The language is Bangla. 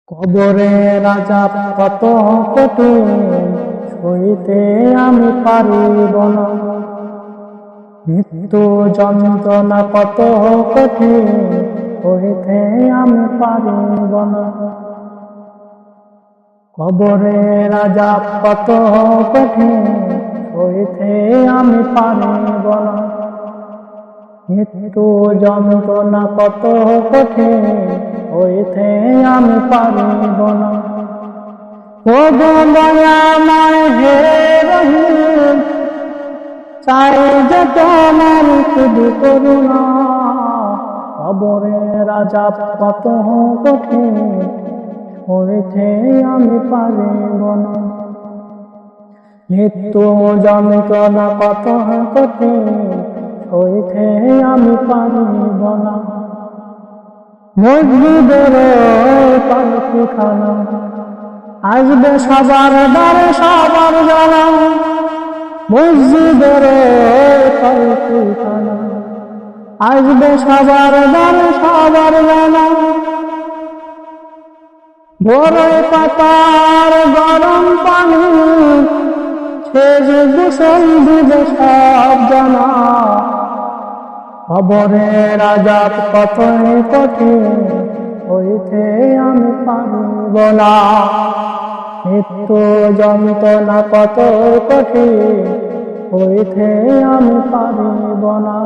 কবরে রাজা কত কঠিন সইতে আমি পারিব না। মৃত্যু যন্ত্রণা কত কঠিন সইতে আমি পারিব না। কবরে রাজা কত কঠিন সইতে আমি পারিব না। মৃত্যু যন্ত্রণা কত কঠিন হইতে আমি পারিব না। ও দয়াময় হে রহিম, চাই যে তোমার শুধু করুণা। কবরে রাজা কত কঠিন হইতে আমি পারিব না। মৃত্যু যন্ত্রণা কত কঠিন হইতে আমি পারিব না। মসজিদের পালকিখানা আসবে সবার দ্বারে সবার জানা। মসজিদের পালকিখানা আসবে সবার দ্বারে সবার জানা। বড়ই পাতার গরম পানি শেষ গোসল দিবে সব জানা। কবরে রাজা কত কঠিন হইতে আমি পারিব না। মৃত্যু যন্ত্রণা কত কঠিন হইতে আমি পারিব না।